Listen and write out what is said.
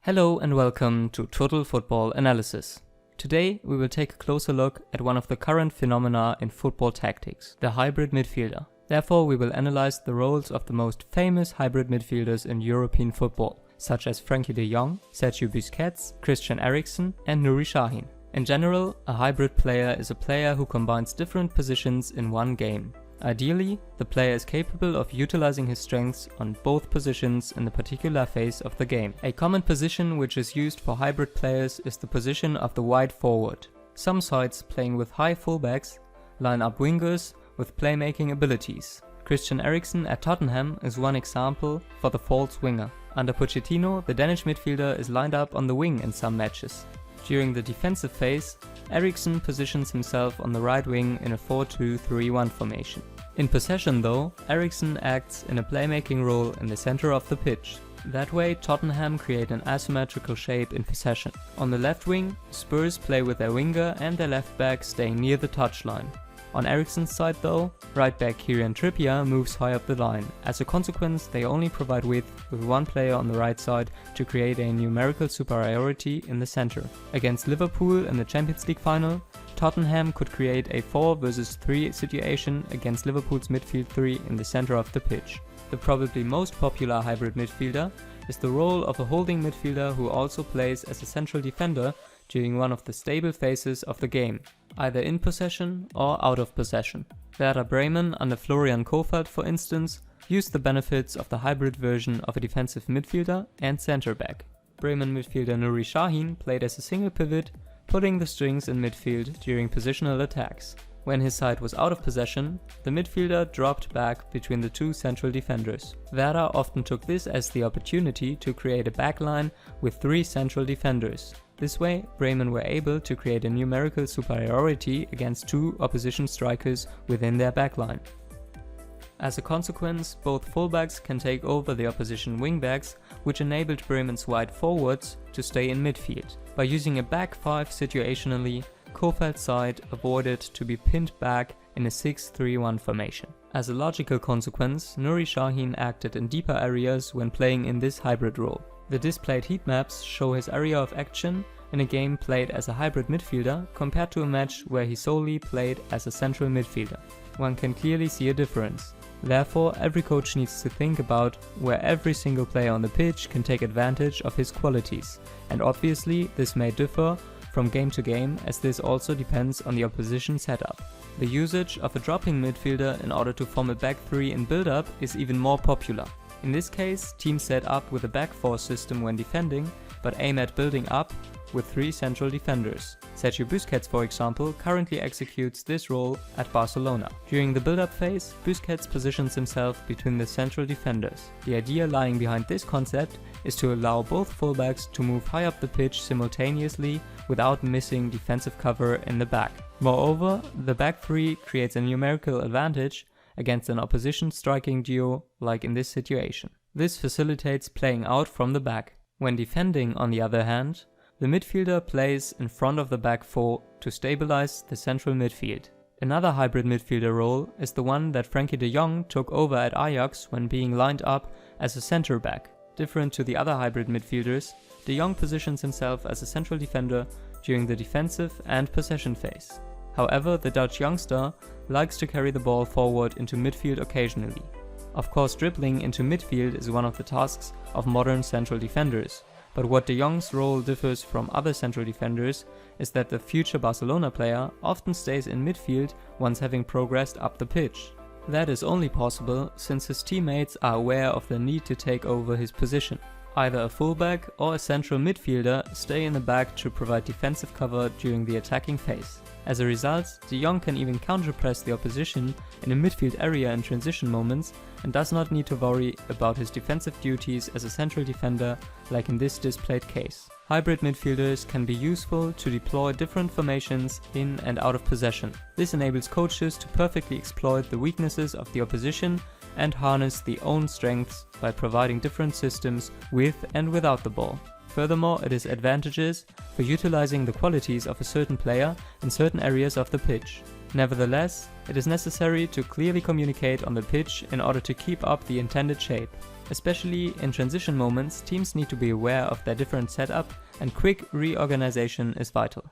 Hello and welcome to Total Football Analysis. Today we will take a closer look at one of the current phenomena in football tactics, the hybrid midfielder. Therefore we will analyze the roles of the most famous hybrid midfielders in European football, such as Frenkie De Jong, Sergio Busquets, Christian Eriksen and Nuri Sahin. In general, a hybrid player is a player who combines different positions in one game. Ideally, the player is capable of utilizing his strengths on both positions in the particular phase of the game. A common position which is used for hybrid players is the position of the wide forward. Some sides playing with high fullbacks line up wingers with playmaking abilities. Christian Eriksen at Tottenham is one example for the false winger. Under Pochettino, the Danish midfielder is lined up on the wing in some matches. During the defensive phase, Eriksen positions himself on the right wing in a 4-2-3-1 formation. In possession though, Eriksen acts in a playmaking role in the center of the pitch. That way Tottenham create an asymmetrical shape in possession. On the left wing, Spurs play with their winger and their left back staying near the touchline. On Eriksen's side though, right back Kieran Trippier moves high up the line. As a consequence, they only provide width with one player on the right side to create a numerical superiority in the center. Against Liverpool in the Champions League final, Tottenham could create a 4 versus 3 situation against Liverpool's midfield 3 in the center of the pitch. The probably most popular hybrid midfielder is the role of a holding midfielder who also plays as a central defender during one of the stable phases of the game, either in possession or out of possession. Werder Bremen under Florian Kohfeldt, for instance, used the benefits of the hybrid version of a defensive midfielder and centre back. Bremen midfielder Nuri Sahin played as a single pivot, pulling the strings in midfield during positional attacks. When his side was out of possession, the midfielder dropped back between the two central defenders. Werder often took this as the opportunity to create a backline with 3 central defenders. This way, Bremen were able to create a numerical superiority against 2 opposition strikers within their backline. As a consequence, both fullbacks can take over the opposition wingbacks, which enabled Bremen's wide forwards to stay in midfield. By using a back 5 situationally, Kohfeldt's side avoided to be pinned back in a 6-3-1 formation. As a logical consequence, Nuri Sahin acted in deeper areas when playing in this hybrid role. The displayed heat maps show his area of action in a game played as a hybrid midfielder compared to a match where he solely played as a central midfielder. One can clearly see a difference. Therefore, every coach needs to think about where every single player on the pitch can take advantage of his qualities, and obviously this may differ from game to game, as this also depends on the opposition setup. The usage of a dropping midfielder in order to form a back 3 in build-up is even more popular. In this case, teams set up with a back 4 system when defending, but aim at building up with 3 central defenders. Sergio Busquets, for example, currently executes this role at Barcelona. During the build-up phase, Busquets positions himself between the central defenders. The idea lying behind this concept is to allow both fullbacks to move high up the pitch simultaneously without missing defensive cover in the back. Moreover, the back 3 creates a numerical advantage against an opposition striking duo like in this situation. This facilitates playing out from the back. When defending, on the other hand, the midfielder plays in front of the back 4 to stabilize the central midfield. Another hybrid midfielder role is the one that Frenkie De Jong took over at Ajax when being lined up as a centre back. Different to the other hybrid midfielders, De Jong positions himself as a central defender during the defensive and possession phase. However, the Dutch youngster likes to carry the ball forward into midfield occasionally. Of course, dribbling into midfield is one of the tasks of modern central defenders, but what De Jong's role differs from other central defenders is that the future Barcelona player often stays in midfield once having progressed up the pitch. That is only possible since his teammates are aware of the need to take over his position. Either a fullback or a central midfielder stay in the back to provide defensive cover during the attacking phase. As a result, De Jong can even counterpress the opposition in a midfield area in transition moments and does not need to worry about his defensive duties as a central defender like in this displayed case. Hybrid midfielders can be useful to deploy different formations in and out of possession. This enables coaches to perfectly exploit the weaknesses of the opposition and harness their own strengths by providing different systems with and without the ball. Furthermore, it is advantageous for utilizing the qualities of a certain player in certain areas of the pitch. Nevertheless, It is necessary to clearly communicate on the pitch in order to keep up the intended shape. Especially in transition moments, teams need to be aware of their different setup, and quick reorganization is vital.